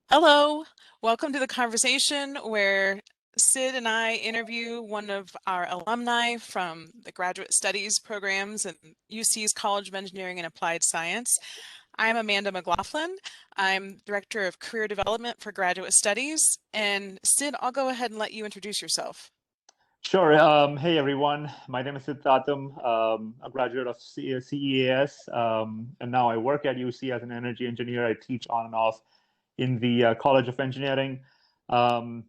Hello, welcome to the conversation where Sid and I interview one of our alumni from the graduate studies programs at UC's College of Engineering and Applied Science. I'm Amanda McLaughlin. I'm Director of Career Development for Graduate Studies. And Sid, I'll go ahead and let you introduce yourself. Sure. Hey, everyone. My name is Sid Tatum, a graduate of CEAS, and now I work at UC as an energy engineer. I teach on and off in the College of Engineering.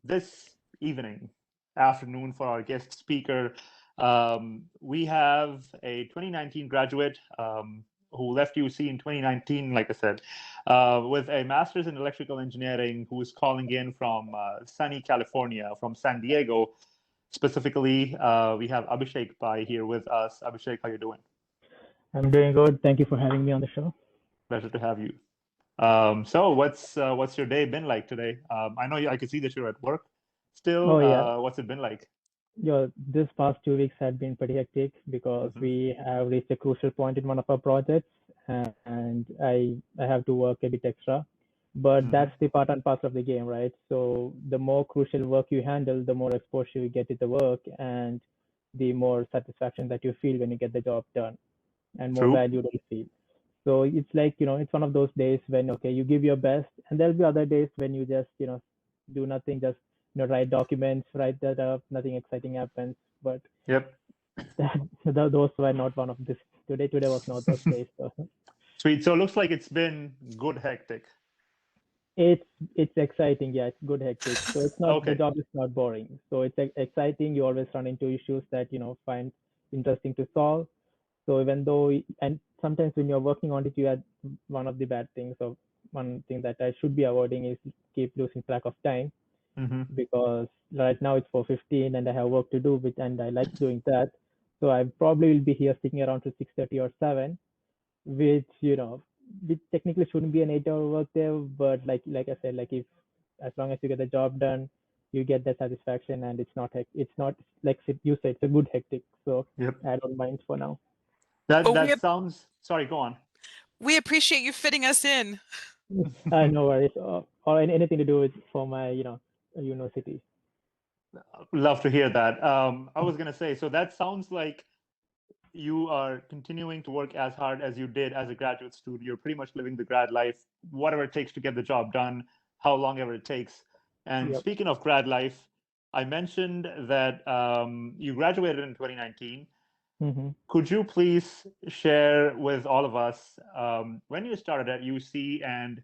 This evening, afternoon, for our guest speaker, we have a 2019 graduate who left UC in 2019, like I said, with a master's in electrical engineering, who is calling in from sunny California, from San Diego. Specifically, we have Abhishek Pai here with us. Abhishek, how you doing? I'm doing good. Thank you for having me on the show. Pleasure to have you. So what's your day been like today? I know I can see that you're at work still. Oh yeah, What's it been like? this past 2 weeks had been pretty hectic because Hmm. we have reached a crucial point in one of our projects, and I have to work a bit extra. But Hmm. that's the part and parcel of the game, right? So the more crucial work you handle, the more exposure you get to the work, and the more satisfaction that you feel when you get the job done, and more True. valued you feel. So it's like, it's one of those days when, okay, you give your best, and there'll be other days when you just, do nothing, just, write documents, write that up, nothing exciting happens. But Yep. those were not one of this. Today was not those days. So Sweet. So it looks like it's been good hectic. it's it's exciting, yeah, it's good hectic. So it's not, the Okay. job is not boring. So it's exciting. You always run into issues that, find interesting to solve. So even though, and sometimes when you're working on it, you had one of the bad things, or one thing that I should be avoiding is keep losing track of time, Hmm. because right now it's 4:15 and I have work to do with, and I like doing that. So I probably will be here sticking around to 6:30 or 7, which, which technically shouldn't be an 8-hour work there, but like I said, like, if, as long as you get the job done, you get that satisfaction, and it's not like you said, it's a good hectic. So Yep. I don't mind for now. That Oh, that sounds. Sorry, go on. we appreciate you fitting us in. No worries, or anything to do with for my, university. Love to hear that. I was gonna say, so that sounds like you are continuing to work as hard as you did as a graduate student. You're pretty much living the grad life, whatever it takes to get the job done, how long ever it takes. And Yep. speaking of grad life, I mentioned that you graduated in 2019. Hmm. Could you please share with all of us when you started at UC and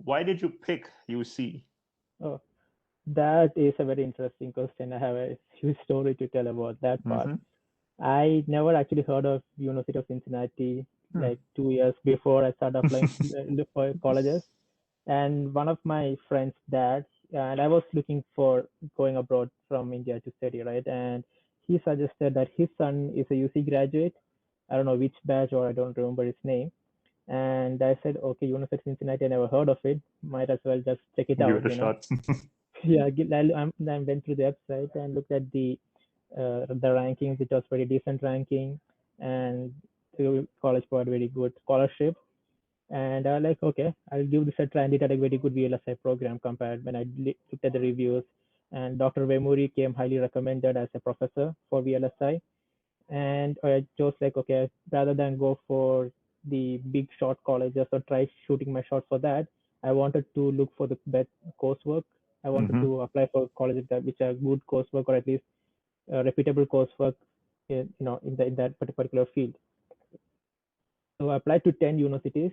why did you pick UC? Oh, that is a very interesting question. I have a huge story to tell about that part. Mm-hmm. I never actually heard of University of Cincinnati Hmm. like 2 years before I started applying for colleges. And one of my friends' dads, and I was looking for going abroad from India to study, right? And he suggested that his son is a UC graduate. I don't know which batch, or I don't remember his name. And I said, okay, University of Cincinnati, I never heard of it. Might as well just check it Give out, it a shot. Yeah, I went through the website and looked at the rankings. It was very decent ranking, and the college provided very good scholarship. And I was like, okay, I'll give this a try. And it had a very good VLSI program compared when I looked at the reviews. And Dr. Vemuri came highly recommended as a professor for VLSI. And I chose, like, okay, rather than go for the big shot colleges or try shooting my shot for that, I wanted to look for the best coursework. I wanted Hmm. to apply for colleges that which are good coursework, or at least reputable coursework in that particular field. So I applied to 10 universities,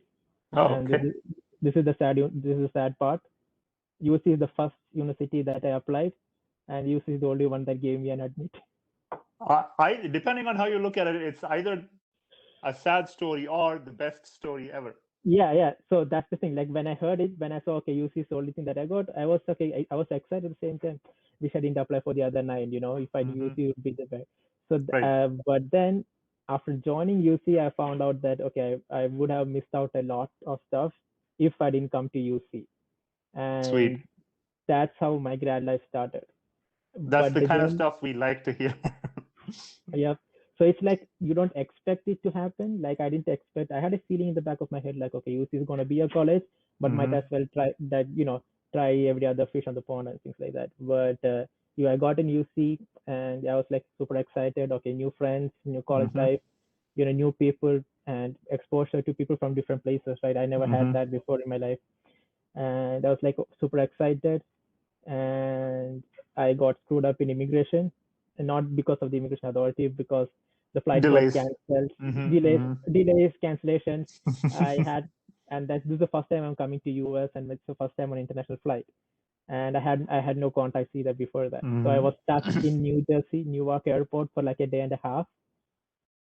Oh, and okay. this is the sad part. UC is the first university that I applied, and UC is the only one that gave me an admit. I depending on how you look at it, it's either a sad story or the best story ever. Yeah, yeah. So that's the thing. Like, when I heard it, when I saw, okay, UC is the only thing that I got, I was okay. I was excited at the same time. Wish I didn't apply for the other 9. If I knew Hmm. UC would be the best. So, Right. but then after joining UC, I found out that, okay, I would have missed out a lot of stuff if I didn't come to UC, Sweet. and that's how my grad life started. That's But the the kind of journey, stuff we like to hear. yeah. So it's like you don't expect it to happen. Like, I didn't expect. I had a feeling in the back of my head, like, okay, UC is gonna be a college, but might Hmm. as well try that. try every other fish on the pond and things like that. But yeah, I got in UC and I was like super excited. Okay, new friends, new college life, new people and exposure to people from different places, right? I never had that before in my life. And I was like super excited. And I got screwed up in immigration, and not because of the immigration authority, because the flight Delays. got cancelled, Mhm, delays, cancellations. I had, and this is the first time I'm coming to US, and it's the first time on international flight. And I had no contacts either before that, so I mhm. was stuck in New Jersey, Newark Airport for like a day and a half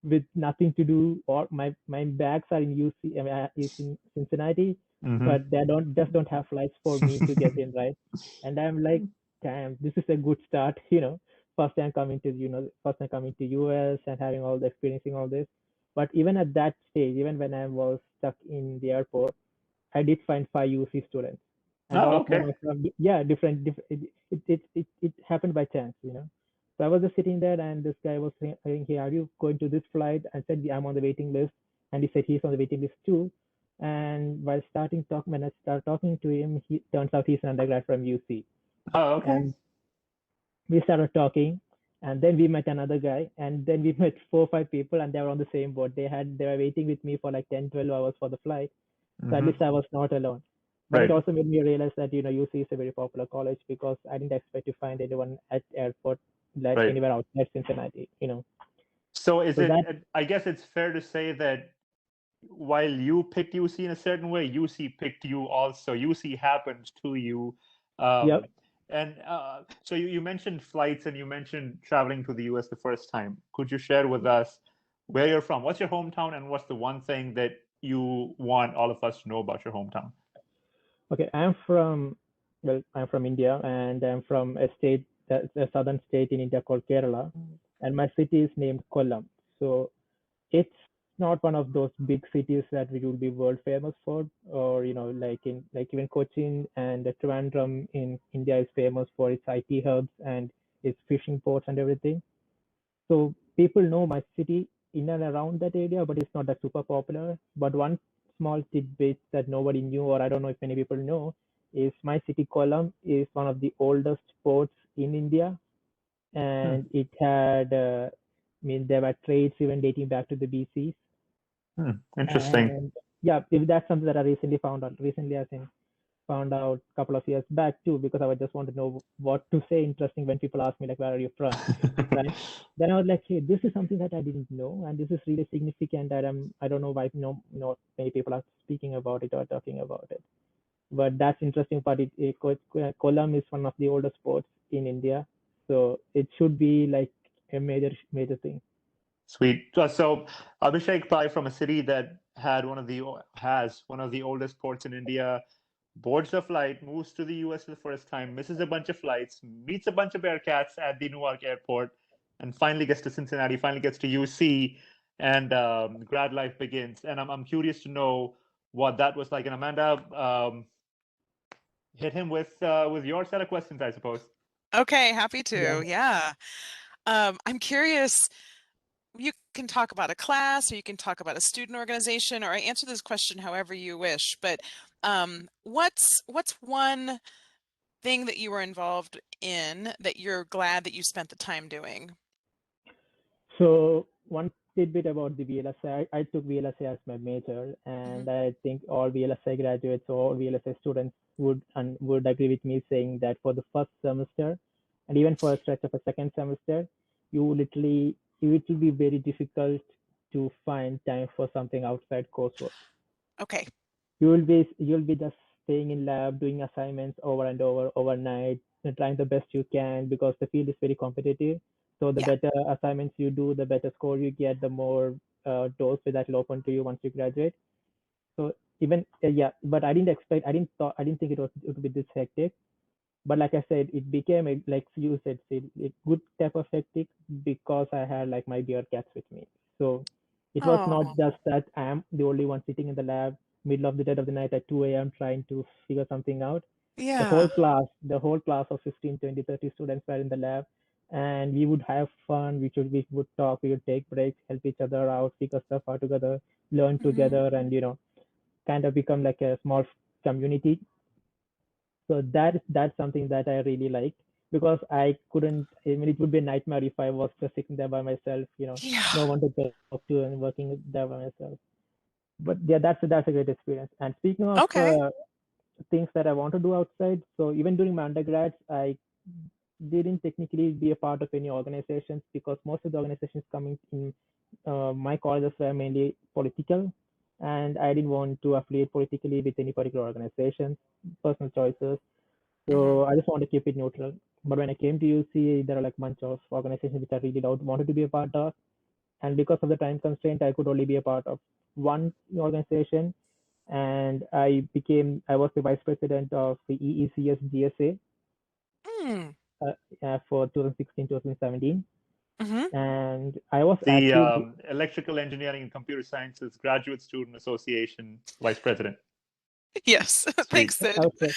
with nothing to do. Or my bags are in UC, I mean, it's in Cincinnati, but they don't have flights for me to get in, right? And I'm like, damn, this is a good start, first time coming to US and having all the experiencing all this. But even at that stage, even when I was stuck in the airport, I did find 5 UC students, and Oh, all of them okay. are from different. It happened by chance. So I was just sitting there, and this guy was saying, "Hey, are you going to this flight?" I said, "I'm on the waiting list," and he said he's on the waiting list too. And when I started talking to him, he turns out he's an undergrad from UC, Oh, okay. and we started talking. And then we met another guy, and then we met 4 or 5 people, and they were on the same boat. They were waiting with me for like 10, 12 hours for the flight. So at least I was not alone. But it Right. also made me realize that UC is a very popular college, because I didn't expect to find anyone at airport like Right. anywhere outside Cincinnati. So is So that it, I guess it's fair to say that while you picked UC in a certain way, UC picked you also. UC happened to you. Yep. And so you mentioned flights and you mentioned traveling to the US the first time. Could you share with us where you're from? What's your hometown, and what's the one thing that you want all of us to know about your hometown? Okay, I'm from India, and I'm from a southern state in India called Kerala, and my city is named Kollam. So it's not one of those big cities that we will be world famous for, or like even Cochin and Trivandrum in India is famous for its IT hubs and its fishing ports and everything. So people know my city in and around that area, but it's not that super popular. But one small tidbit that nobody knew, or I don't know if many people know, is my city, Kollam, is one of the oldest ports in India, and it had, there were trades even dating back to the BCs. Interesting. And yeah, if that's something that I recently found out. Recently, I think found out a couple of years back too, because I would just want to know what to say interesting when people ask me like, where are you from, right? Then I was like, hey, this is something that I didn't know, and this is really significant that I don't know why not many people are speaking about it or talking about it. But that's interesting part. Kollam is one of the oldest ports in India, so it should be like a major thing. Sweet. So Abhishek Pai, from a city that has one of the oldest ports in India, boards the flight, moves to the US for the first time, misses a bunch of flights, meets a bunch of Bearcats at the Newark airport, and finally gets to Cincinnati, finally gets to UC, and grad life begins. And I'm curious to know what that was like. And Amanda, hit him with your set of questions, I suppose. Okay, happy to. Yeah. Yeah. I'm curious, you can talk about a class, or you can talk about a student organization, or answer this question however you wish. But what's one thing that you were involved in that you're glad that you spent the time doing? So one tidbit about the VLSI, I took VLSI as my major, and I think all VLSI graduates or all VLSI students would agree with me saying that for the first semester, and even for a stretch of a second semester, it will be very difficult to find time for something outside coursework. Okay. You'll be just staying in lab, doing assignments over and over overnight, and trying the best you can, because the field is very competitive. So the Yeah. better assignments you do, the better score you get, the more doors that will open to you once you graduate. So even yeah, but I didn't think it would be this hectic. But like I said, it became like you said, a good type of hectic, because I had like my beer cats with me. So it was not Oh, just that I am the only one sitting in the lab middle of the dead of the night at 2 a.m. trying to figure something out. yeah. The whole class of 15, 20, 30 students were in the lab, and we would have fun. We would talk, we would take breaks, help each other out, figure stuff out together, learn Mhm. together, and kind of become like a small community. So that's something that I really liked, because I couldn't. I mean, it would be a nightmare if I was just sitting there by myself. Yeah. No one to talk to and working there by myself. But yeah, that's a great experience. And speaking of Okay. things that I want to do outside, so even during my undergrads, I didn't technically be a part of any organizations, because most of the organizations coming in my colleges were mainly political, and I didn't want to affiliate politically with any particular organizations, personal choices. Hmm. So I just want to keep it neutral. But when I came to UC, there are like a bunch of organizations which I really wanted to be a part of, and because of the time constraint, I could only be a part of one organization, and I was the vice president of the EECS GSA Mm. for 2016 2017, Hmm. and I was The actually Electrical Engineering and Computer Sciences Graduate Student Association Vice President. Yes. Sweet. Thanks, Sid. I was the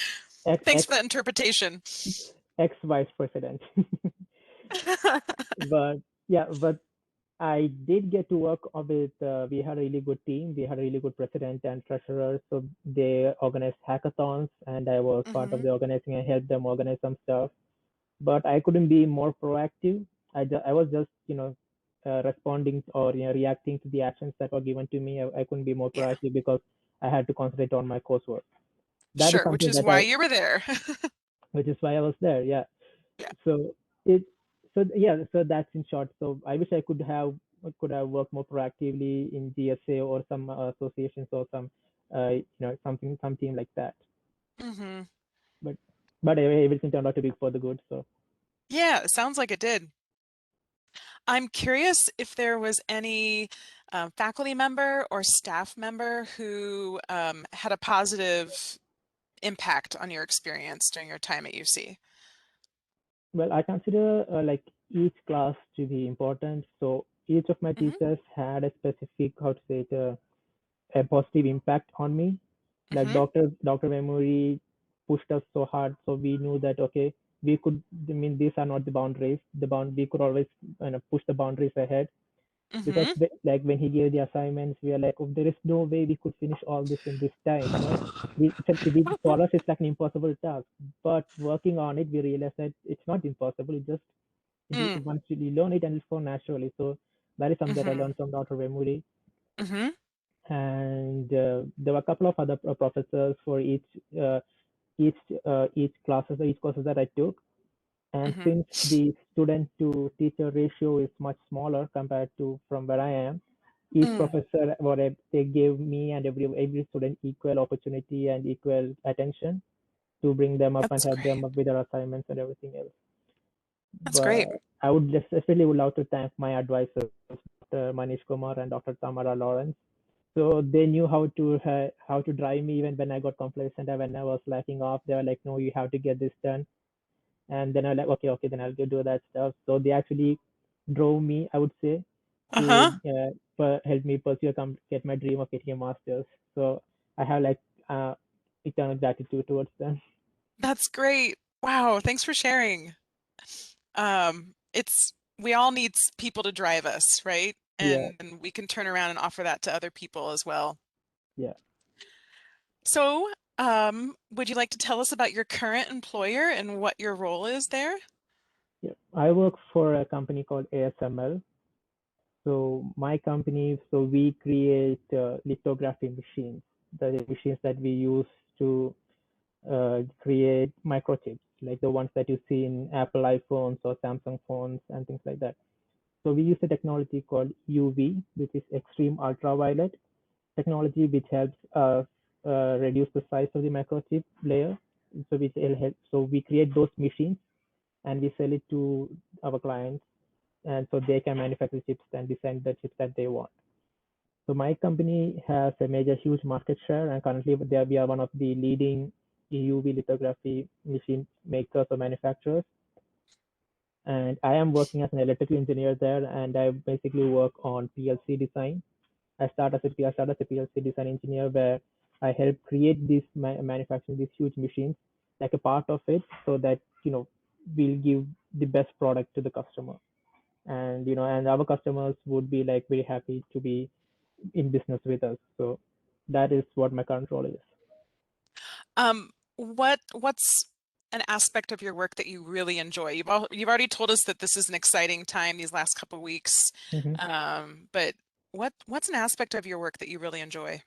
Thanks for that interpretation. ex vice president. But yeah, but I did get to work with. We had a really good team. We had a really good president and treasurer. So they organized hackathons, and I was part of Hmm. the organizing. I helped them organize some stuff, but I couldn't be more proactive. I was just responding or reacting to the actions that were given to me. I couldn't be more Yeah. proactive because I had to concentrate on my coursework. That is Sure. Which something is that why you were there. which is why I was there. Yeah. Yeah. So it, so that's in short. So I wish I could have worked more proactively in GSA or some associations or some, some team like that. Hmm. But but everything turned out to be for the good. So Yeah, it sounds like it did. I'm curious if there was any faculty member or staff member who had a positive impact on your experience during your time at UC. well, I consider like each class to be important. So each of my Hmm. teachers had a specific, how to say it, a positive impact on me. Like Hmm. Dr. Memory pushed us so hard, so we knew that okay, we could. I mean, these are not the boundaries. We could always push the boundaries ahead, because Hmm. like when he gave the assignments, we are like, oh, there is no way we could finish all this in this time. For us, it's like an impossible task. But working on it, we realized that it's not impossible. Mm. Once you learn it, and it's so naturally. So that is something that I Hmm. learned from Dr. Remuri. Hmm. And there were a couple of other professors for uh, each each courses that I took. And Hmm. since the student to teacher ratio is much smaller compared to from where I am, each Mm. professor, they gave me and every student equal opportunity and equal attention to bring them up and That's help great. them up with their assignments and everything else. That's great. But I would just especially would love to thank my advisors, Dr. Manish Kumar and Dr. Tamara Lawrence. So they knew how to drive me even when I got complacent and when I was slacking off. They were like, "No, you have to get this done." And then I was like, "Okay, then I'll go do that stuff." So they actually drove me, I would say, to Uh-huh. help me get my dream of getting a master's. So I have like eternal gratitude towards them. That's great. Wow, thanks for sharing. We all need people to drive us, right? Yeah, And we can turn around and offer that to other people as well. yeah, So, would you like to tell us about your current employer and what your role is there? yeah. I work for a company called ASML. So my company, so we create lithography machines, the machines that we use to create microchips, like the ones that you see in Apple iPhones or Samsung phones and things like that. So we use a technology called UV, which is extreme ultraviolet technology, which helps us reduce the size of the microchip layer. So which will help. So we create those machines and we sell it to our clients, and so they can manufacture chips and design the chips that they want. So my company has a huge market share, and currently we are one of the leading UV lithography machine makers or manufacturers. And I am working as an electrical engineer there, and I basically work on PLC design. I start as a PLC design engineer where I help create these manufacturing these huge machines, like a part of it, so that we'll give the best product to the customer, and and our customers would be like very happy to be in business with us. So that is what my current role is. Um, what's an aspect of your work that you really enjoy? You've already told us that this is an exciting time these last couple of weeks, Mhm. but what's an aspect of your work that you really enjoy?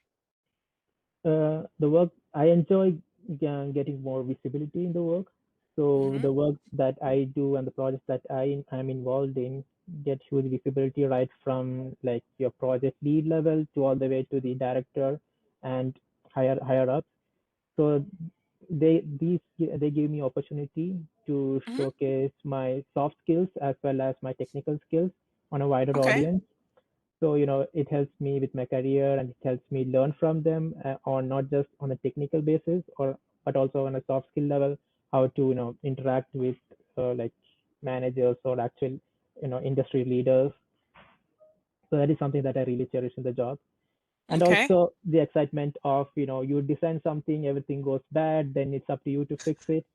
The work I enjoy, getting more visibility in the work. So Mm-hmm. the work that I do and the projects that I am involved in get huge visibility right from like your project lead level to all the way to the director and higher up. So they give me opportunity to Mm-hmm. showcase my soft skills as well as my technical skills on a wider Okay. audience. So it helps me with my career and it helps me learn from them, on not just on a technical basis or but also on a soft skill level, how to interact with like managers or actual industry leaders. So that is something that I really cherish in the job. And Okay. also the excitement of you design something, everything goes bad, then it's up to you to fix it,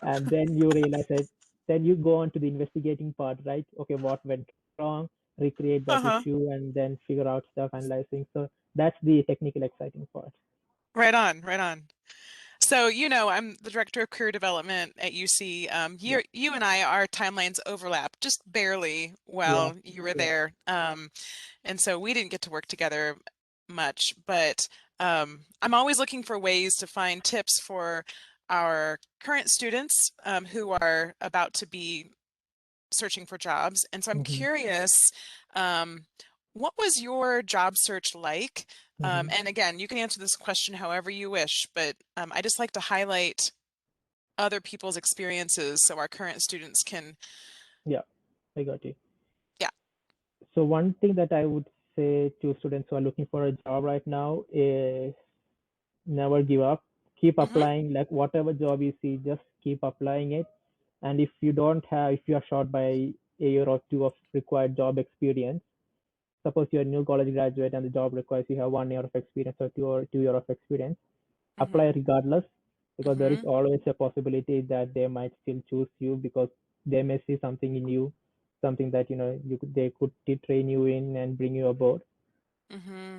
and then you realize that, then you go on to the investigating part, right? Okay, what went wrong, recreate that Uh-huh. issue, and then figure out stuff, analyzing. So that's the technical exciting part. Right on, right on. So, I'm the director of career development at UC. Yeah, You and I, our timelines overlap just barely yeah, while you were yeah. there. And so we didn't get to work together much, but I'm always looking for ways to find tips for our current students who are about to be searching for jobs. And so I'm Hmm. curious, um, what was your job search like? Hmm. And again, you can answer this question however you wish, but I just like to highlight other people's experiences so our current students can, Yeah, I got you. yeah. So one thing that I would say to students who are looking for a job right now is never give up. Keep Hmm. applying, like whatever job you see, just keep applying it. And if you are short by a year or two of required job experience, suppose you're a new college graduate and the job requires you have 1 year of experience or 2 year of experience, apply Hmm. regardless, because there is Hmm. always a possibility that they might still choose you because they may see something in you, something that they could train you in and bring you aboard. Hmm.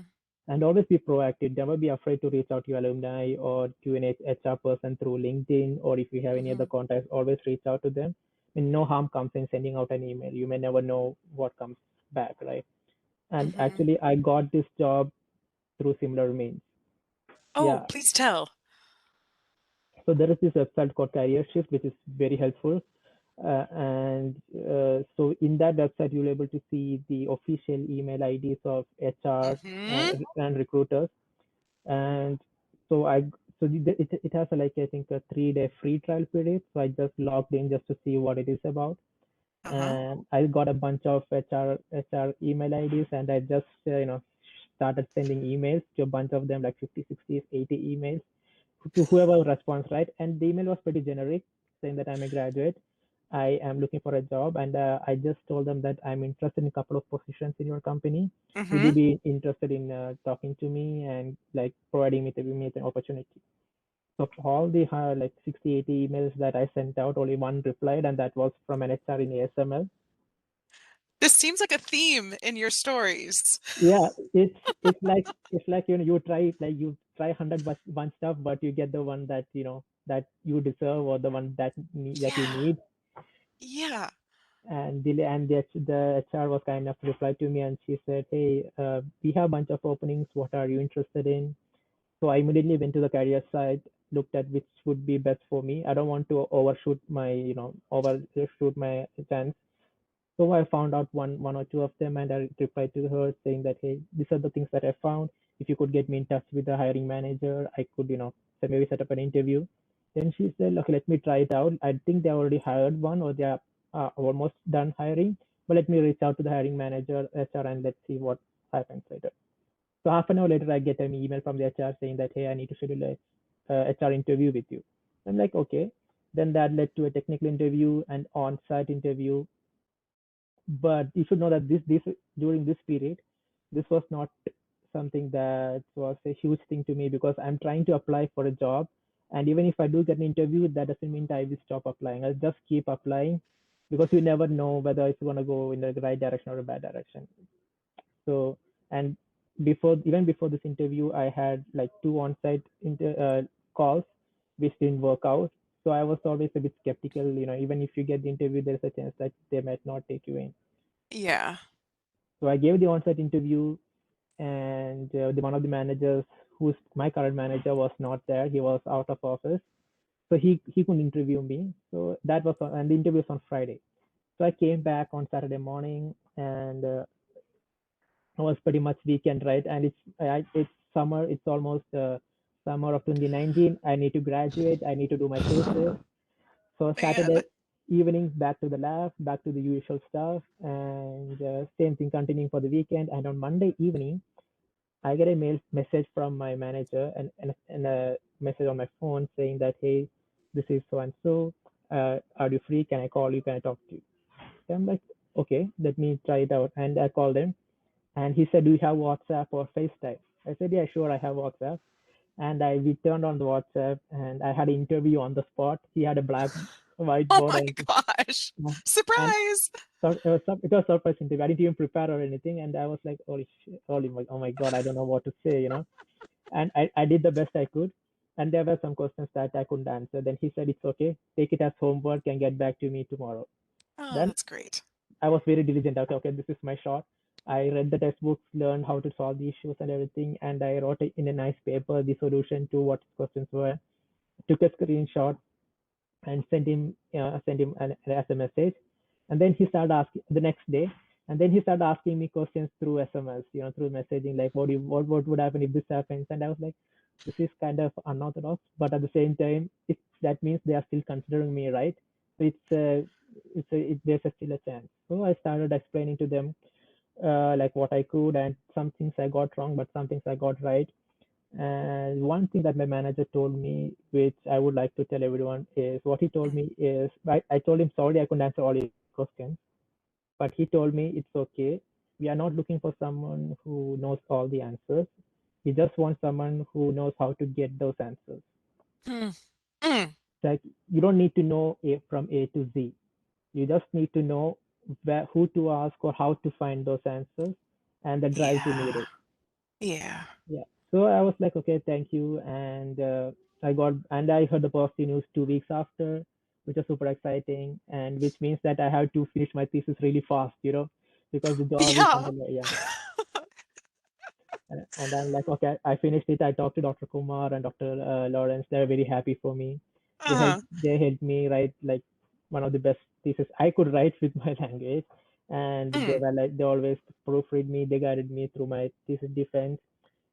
And always be proactive. Never be afraid to reach out to your alumni or to an HR person through LinkedIn, or if you have any other Hmm. contacts, always reach out to them. I mean, no harm comes in sending out an email. You may never know what comes back, right? And Hmm. actually, I got this job through similar means. Oh, Yeah. please tell. So there is this website called Career Shift, which is very helpful. And so in that website, you'll be able to see the official email IDs of HR Hmm. and recruiters. And so it has like I think a 3-day free trial period. So I just logged in just to see what it is about, Uh-huh. and I got a bunch of HR email IDs, and I just started sending emails to a bunch of them, like 50, 60, 80 emails to whoever responds, right? And the email was pretty generic, saying that I'm a graduate, I am looking for a job, and I just told them that I'm interested in a couple of positions in your company. Would you Hmm. be interested in talking to me and like providing me with an opportunity? So of all the like 60, 80 emails that I sent out, only one replied, and that was from an HR in ASML. This seems like a theme in your stories. Yeah, it's like you try 100 one stuff, but you get the one that that you deserve, or the one that you Yeah. need. Yeah. And the HR was kind enough to reply to me, and she said, hey, we have a bunch of openings, what are you interested in? So I immediately went to the career site, looked at which would be best for me. I don't want to overshoot my chance. So I found out one or two of them, and I replied to her saying that, hey, these are the things that I found. If you could get me in touch with the hiring manager, I could, so maybe set up an interview. Then she said, okay, let me try it out. I think they already hired one, or they are almost done hiring, but let me reach out to the hiring manager, HR, and let's see what happens later. So half an hour later, I get an email from the HR saying that, hey, I need to schedule a HR interview with you. I'm like, okay. Then that led to a technical interview and on-site interview. But you should know that this during this period, this was not something that was a huge thing to me, because I'm trying to apply for a job, and even if I do get an interview, that doesn't mean I will stop applying. I'll just keep applying, because you never know whether it's going to go in the right direction or a bad direction. So, and even before this interview, I had like two on-site calls, which didn't work out. So I was always a bit skeptical, even if you get the interview, there's a chance that they might not take you in. Yeah. So I gave the on-site interview, and one of the managers, who's my current manager, was not there. He was out of office, so he couldn't interview me. So that was and the interview was on Friday. So I came back on Saturday morning, and it was pretty much weekend, right? And it's summer. It's almost summer of 2019. I need to graduate. I need to do my thesis. So Man. Saturday evening, back to the lab, back to the usual stuff, and same thing continuing for the weekend. And on Monday evening, I get a message from my manager, and a message on my phone saying that, hey, this is so and so. Are you free? Can I call you? Can I talk to you? So I'm like, okay, let me try it out. And I called him, and he said, do you have WhatsApp or FaceTime? I said, yeah, sure, I have WhatsApp. And we turned on the WhatsApp, and I had an interview on the spot. He had a black Oh whiteboard, my gosh. and Surprise. so it was surprise interview. I didn't even prepare or anything, and I was like, holy shit, oh my god, I don't know what to say. And I did the best I could, and there were some questions that I couldn't answer. Then he said, it's okay, take it as homework and get back to me tomorrow. Oh, Then that's great. I was very diligent. Okay, this is my shot. I read the textbooks, learned how to solve the issues and everything, and I wrote it in a nice paper, the solution to what questions were, took a screenshot, and sent him as a message. And then he started asking the next day, and then he started asking me questions through SMS, through messaging, like what would happen if this happens. And I was like, this is kind of unorthodox, but at the same time, that means they are still considering me, right? So there's still a chance. So I started explaining to them like what I could, and some things I got wrong, but some things I got right. And one thing that my manager told me, which I would like to tell everyone, is what he told me is, I told him, sorry, I couldn't answer all your questions, but he told me it's okay. We are not looking for someone who knows all the answers. We just want someone who knows how to get those answers. Mm. Mm. Like, you don't need to know from A to Z. You just need to know who to ask or how to find those answers, and the drive to need Yeah. it. Yeah. Yeah. So I was like, okay, thank you. And I heard the positive news 2 weeks after, which was super exciting, and which means that I have to finish my thesis really fast, because the job is on Yeah. the way. Yeah. And I'm like, okay, I finished it. I talked to Dr. Kumar and Dr. Lawrence. They're very happy for me. Uh-huh. They helped me write like one of the best thesis I could write with my language. And Mm. they always proofread me. They guided me through my thesis defense.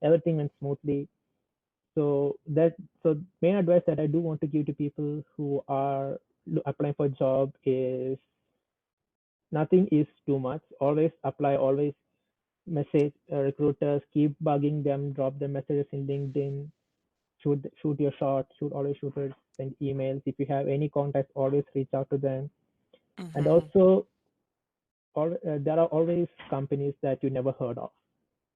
Everything went smoothly. So main advice that I do want to give to people who are applying for a job is, nothing is too much. Always apply. Always message recruiters. Keep bugging them. Drop them messages in LinkedIn. Shoot your shot. Always shooters. Send emails. If you have any contacts, always reach out to them. And Mm-hmm. also, there are always companies that you never heard of,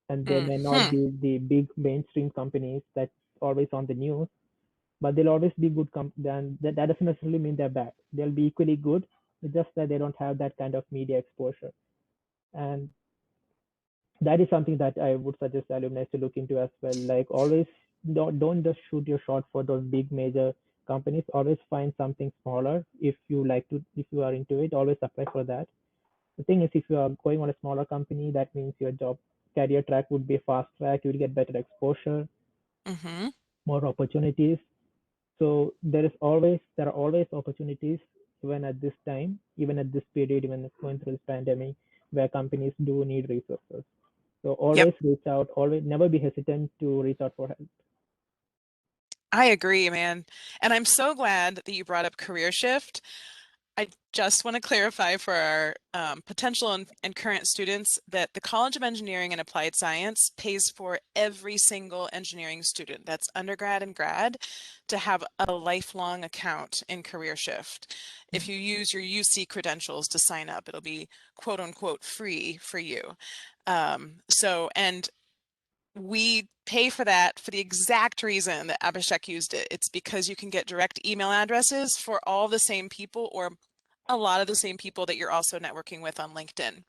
and they may not Mm-hmm. be the big mainstream companies that's always on the news, but they'll always be good. Then that doesn't necessarily mean they're bad. They'll be equally good. It's just that they don't have that kind of media exposure, and that is something that I would suggest alumni to look into as well. Like, always don't just shoot your shot for those big major companies. Always find something smaller if if you are into it. Always apply for that. The thing is, if you are going on a smaller company, that means your job career track would be fast track. You'll get better exposure, Mm-hmm. more opportunities. So there are always opportunities, even at this time, even at this period, even going through this pandemic, where companies do need resources. So Yep. always reach out, always never be hesitant to reach out for help. I agree, man. And I'm so glad that you brought up career shift. I just want to clarify for our potential and current students that the College of Engineering and Applied Science pays for every single engineering student, that's undergrad and grad, to have a lifelong account in Career Shift. If you use your UC credentials to sign up, it'll be quote unquote free for you. And we pay for that for the exact reason that Abhishek used it. It's because you can get direct email addresses for all the same people, or a lot of the same people that you're also networking with on LinkedIn.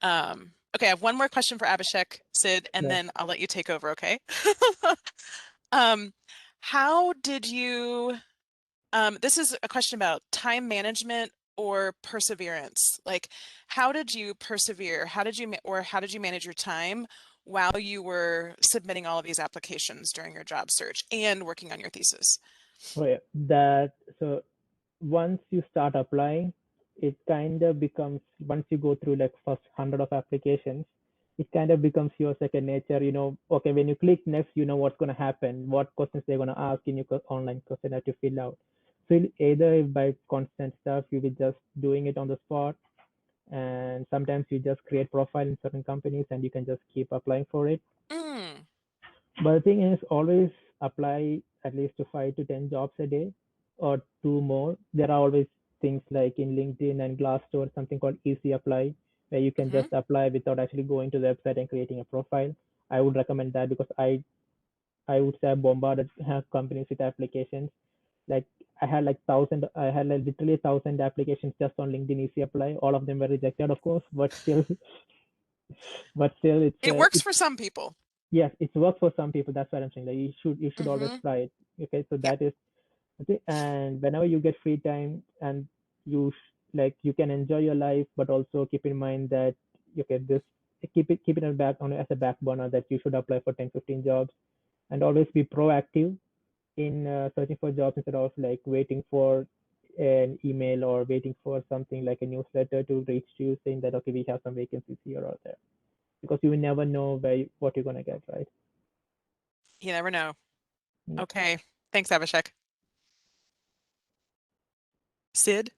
Okay, I have one more question for Abhishek, Sid, and Yeah. then I'll let you take over, okay? um, How did you, this is a question about time management or perseverance. Like, how did you persevere? How did you, how did you manage your time while you were submitting all of these applications during your job search and working on your thesis? Oh, yeah. So once you start applying, it kind of becomes, once you go through like first 100 of applications, it kind of becomes your second nature. Okay, when you click next, you know what's going to happen, what questions they're going to ask in your online questionnaire to fill out. So either by constant stuff, you be just doing it on the spot, and sometimes you just create profile in certain companies and you can just keep applying for it. Mm. But the thing is, always apply at least to 5 to 10 jobs a day or two more. There are always things like in LinkedIn and Glassdoor, something called Easy Apply, where you can Mm-hmm. just apply without actually going to the website and creating a profile. I would recommend that because I would say I bombarded companies with applications. Like I had like literally 1,000 applications just on LinkedIn Easy Apply. All of them were rejected, of course, but still, It works for some people. yes, it's worked for some people. That's what I'm saying. Like you should always Mm-hmm. try it. Okay, so Yeah. that is okay. And whenever you get free time and like you can enjoy your life, but also keep in mind that okay, this keep it in back on as a back burner that you should apply for 10, 15 jobs, and always be proactive in searching for jobs instead of like waiting for an email or waiting for something like a newsletter to reach you saying that okay, we have some vacancies here or there, because you will never know what you're gonna get, right? You never know. Yeah. Okay. Thanks, Abhishek. Sid?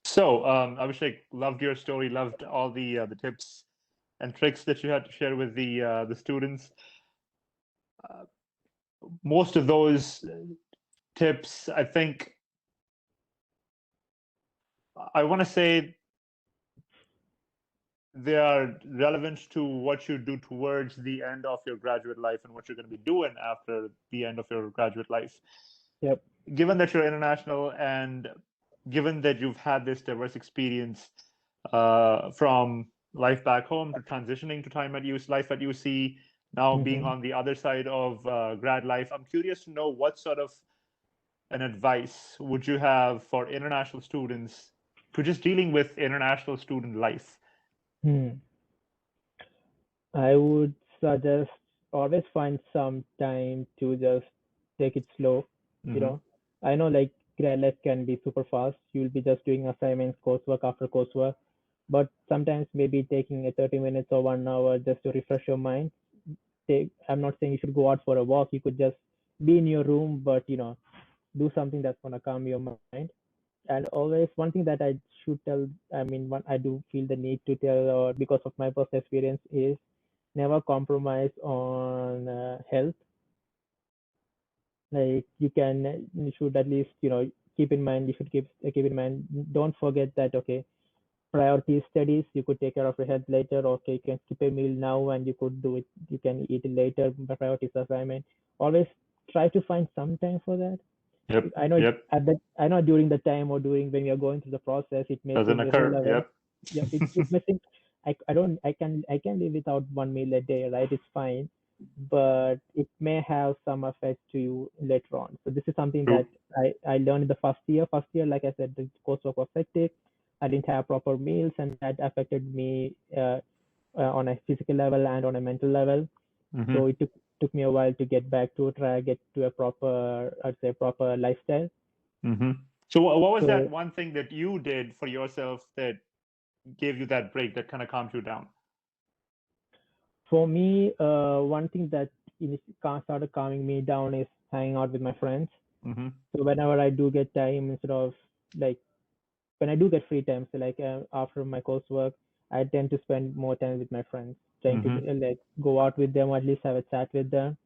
So, Abhishek, loved your story, loved all the tips and tricks that you had to share with the students. Most of those tips, I think, I want to say they are relevant to what you do towards the end of your graduate life and what you're going to be doing after the end of your graduate life. Yep. Given that you're international and given that you've had this diverse experience from life back home to transitioning to life at UC, now being Mm-hmm. on the other side of grad life, I'm curious to know what sort of an advice would you have for international students to just dealing with international student life? Hmm. I would suggest always find some time to just take it slow. You Mm-hmm. know, I know like grad life can be super fast. You'll be just doing assignments, coursework after coursework, but sometimes maybe taking a 30 minutes or 1 hour just to refresh your mind. I'm not saying you should go out for a walk. You could just be in your room, but do something that's gonna calm your mind. And always one thing that I should tell, I mean, one I do feel the need to tell, or because of my personal experience, is never compromise on health. Like you should at least keep in mind. You should keep in mind. Don't forget that okay, priority is studies. You could take care of your health later. Okay, you can skip a meal now and you could do it. You can eat it later. But priority is assignment. Always try to find some time for that. Yep. I know Yep. I know during the time or during when we are going through the process, it may Doesn't seem occur. irrelevant. Yep. Yeah, it may seem I can live without one meal a day, right? It's fine, but it may have some effect to you later on. So this is something that True. I learned in the first year. First year, like I said, the coursework was hectic. I didn't have proper meals, and that affected me on a physical level and on a mental level. Mm-hmm. So it took me a while to get to a proper, I'd say, proper lifestyle. Mm-hmm. So what was that So one thing that you did for yourself that gave you that break that kind of calmed you down? for me, one thing that started calming me down is hanging out with my friends. Mm-hmm. So whenever I do get time, instead of like when I do get free time, so like after my coursework, I tend to spend more time with my friends, trying to Mm-hmm. like go out with them, or at least have a chat with them.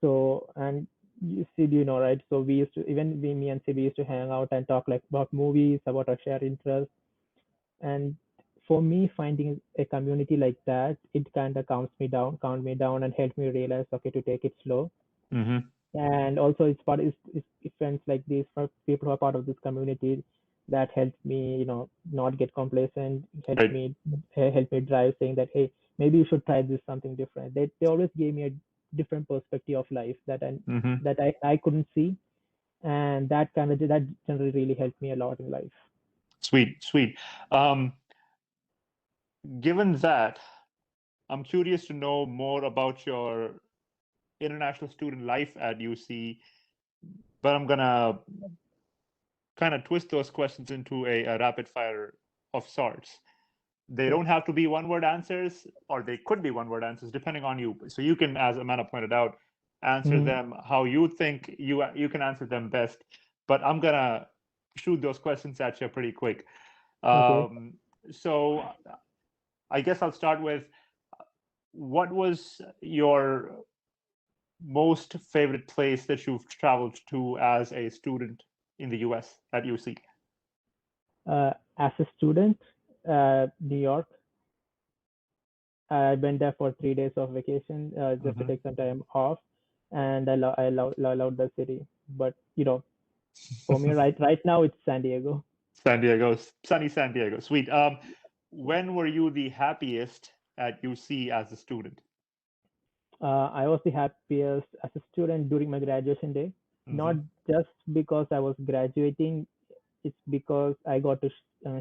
So and you see, right? So we used to even me and Sid, we used to hang out and talk like about movies, about our shared interests. And for me, finding a community like that, it kind of calmed me down, and helped me realize, okay, to take it slow. Mm-hmm. And also, it's friends like these, people who are part of this community, that helped me, not get complacent. Helped Right. me, help me drive, saying that, hey, maybe you should try this something different. They always gave me different perspective of life that Mm-hmm. I couldn't see, and that generally really helped me a lot in life. Sweet, sweet. Um, Given that, I'm curious to know more about your international student life at UC, but I'm gonna kind of twist those questions into a rapid fire of sorts. They Sure. don't have to be one-word answers, or they could be one-word answers, depending on you. So you can, as Amanda pointed out, answer Mhm. them how you think you can answer them best. But I'm gonna shoot those questions at you pretty quick. Okay. So I guess I'll start with, what was your most favorite place that you've traveled to as a student in the US at UC? As a student, New York. I went there for 3 days of vacation, just to Mhm. take some time off, and I love the city. But for me right now it's San Diego. San Diego, sunny San Diego. Sweet. When were you the happiest at UC as a student? I was the happiest as a student during my graduation day, not Mm-hmm. just because I was graduating. It's because I got to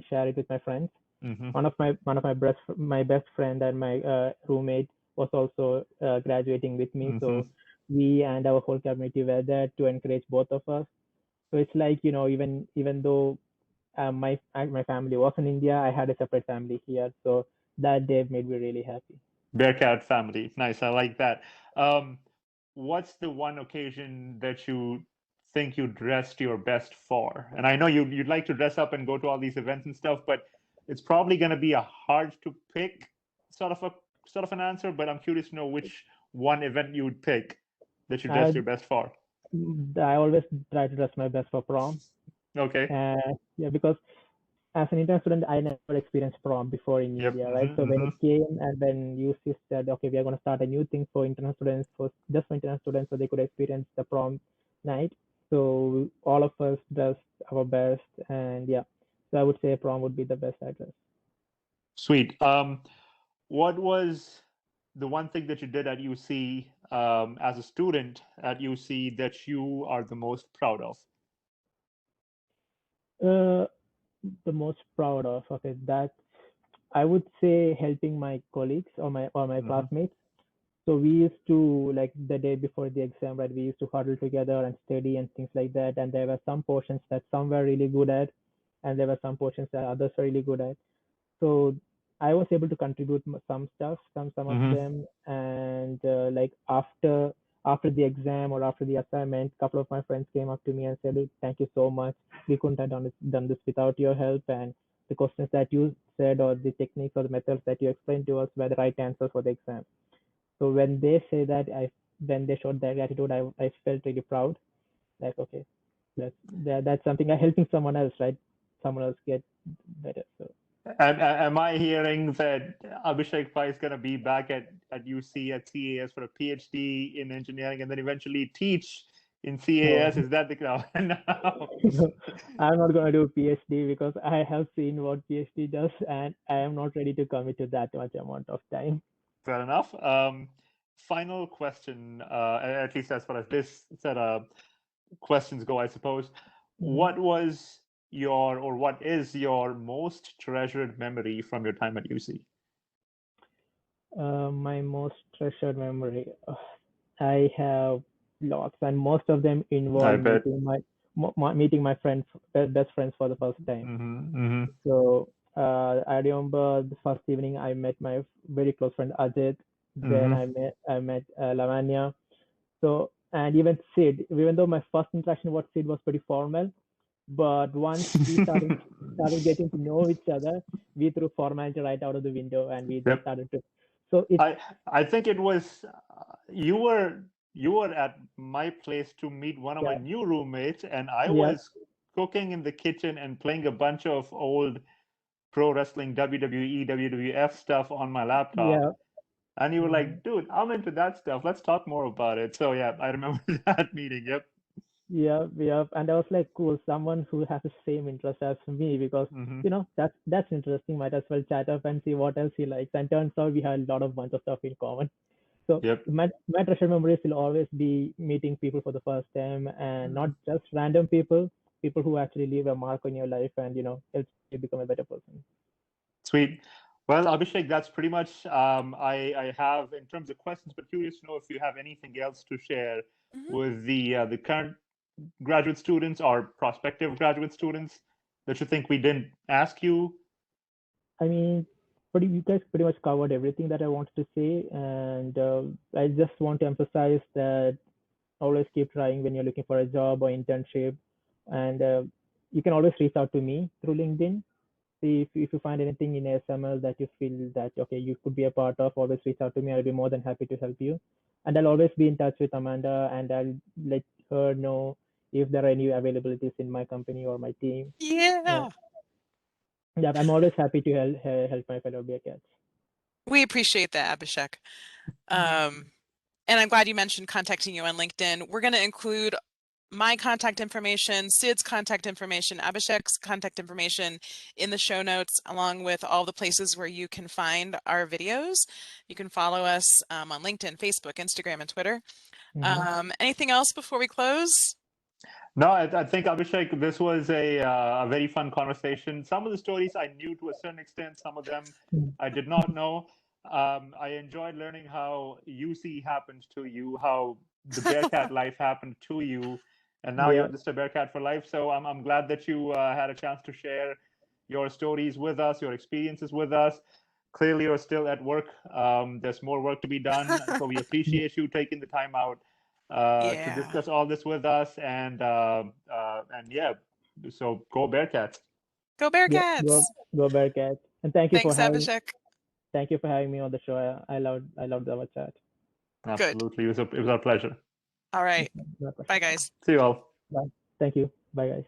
share it with my friends. Mm-hmm. My best friend and my roommate was also graduating with me, Mm-hmm. so we and our whole community were there to encourage both of us. So it's like, even though my family was in India, I had a separate family here, so that day made me really happy. Bearcat family. Nice. I like that. Um, what's the one occasion that you think you dressed your best for? And I know you'd like to dress up and go to all these events and stuff, but it's probably going to be a hard to pick sort of an answer. But I'm curious to know which one event you would pick that you dressed I your best for. I always try to dress my best for prom. Okay. Yeah, because as an intern student, I never experienced prom before in Yep. India, right? So Mm-hmm. when Mm-hmm. it came and when UC said, okay, we are going to start a new thing for international students, for international students, so they could experience the prom night. So all of us dressed our best, and yeah, so I would say prom would be the best address. Sweet. What was the one thing that you did at UC, as a student at UC, that you are the most proud of? Uh, the most proud of, okay, that I would say helping my colleagues or my Mm-hmm. classmates. So we used to, like, the day before the exam, right? We used to huddle together and study and things like that. And there were some portions that some were really good at, and there were some portions that others were really good at. So I was able to contribute some stuff, some of Mm-hmm. them, and like after the exam or after the assignment, a couple of my friends came up to me and said, "Hey, thank you so much. We couldn't have done this without your help, and the questions that you said or the techniques or the methods that you explained to us were the right answers for the exam." So when they say that, when they showed their gratitude, I felt really proud. Like, okay, that's something. I'm helping someone else, right? Someone else get better. So Am I hearing that Abhishek Pai is going to be back at UC at CAS for a PhD in engineering and then eventually teach in no, CAS? Is that the no? no, I'm not gonna do PhD because I have seen what PhD does, and I am not ready to commit to that much amount of time. Fair enough. Final question, at least as far as this set of questions go, I suppose. Mhm. What was your, or what is your most treasured memory from your time at UC? My most treasured memory. I have lots, and most of them I involve bet. meeting my friends, best friends for the first time. Mm-hmm, mm-hmm, So I remember the first evening I met my very close friend Ajit. Then mm-hmm. I met Lavanya. So, and even Sid, even though my first interaction with Sid was pretty formal, but once we started getting to know each other, we threw formality right out of the window and we just Yep. started to. So it's I think it was, you were at my place to meet one of my yeah, new roommates, and I yeah, was cooking in the kitchen and playing a bunch of old pro wrestling WWE, WWF stuff on my laptop. yeah. And you were Mhm. like, dude, I'm into that stuff. Let's talk more about it. So yeah, I remember that meeting. Yep. Yeah, yeah, and I was like, cool, someone who has the same interest as me because Mm-hmm. that's interesting. Might as well chat up and see what else he likes. And turns out we had a lot of bunch of stuff in common. So Yep. my treasured memories will always be meeting people for the first time, and not just random people who actually leave a mark on your life and help you become a better person. Sweet. Well, Abhishek, that's pretty much I have in terms of questions, but curious to know if you have anything else to share with the current graduate students or prospective graduate students that you think we didn't ask you. I mean, you guys pretty much covered everything that I wanted to say, and I just want to emphasize that always keep trying when you're looking for a job or internship, and you can always reach out to me through LinkedIn. See if you find anything in ASML that you feel that okay you could be a part of, always reach out to me. I'll be more than happy to help you, and I'll always be in touch with Amanda, and I'll let her know if there are any availabilities in my company or my team. Yeah. Yeah, I'm always happy to help my fellow Bearcats. We appreciate that, Abhishek. And I'm glad you mentioned contacting you on LinkedIn. We're going to include my contact information, Sid's contact information, Abhishek's contact information in the show notes, along with all the places where you can find our videos. You can follow us on LinkedIn, Facebook, Instagram, and Twitter. Anything else before we close? No, I think Abhishek, this was a very fun conversation. Some of the stories I knew to a certain extent, some of them I did not know. I enjoyed learning how UC happened to you, how the Bearcat life happened to you, and now you're just a Bearcat for life. So I'm glad that you had a chance to share your stories with us, your experiences with us. Clearly, you're still at work. There's more work to be done. So we appreciate you taking the time out to discuss all this with us, and yeah, so go Bearcats. Go Bearcats. Yeah, go Bearcats. And thank you Thanks, for having Abhishek. Thank you for having me on the show. I loved our chat. Absolutely. It was our pleasure. All right. Bye, guys. See you all. Bye. Thank you. Bye, guys.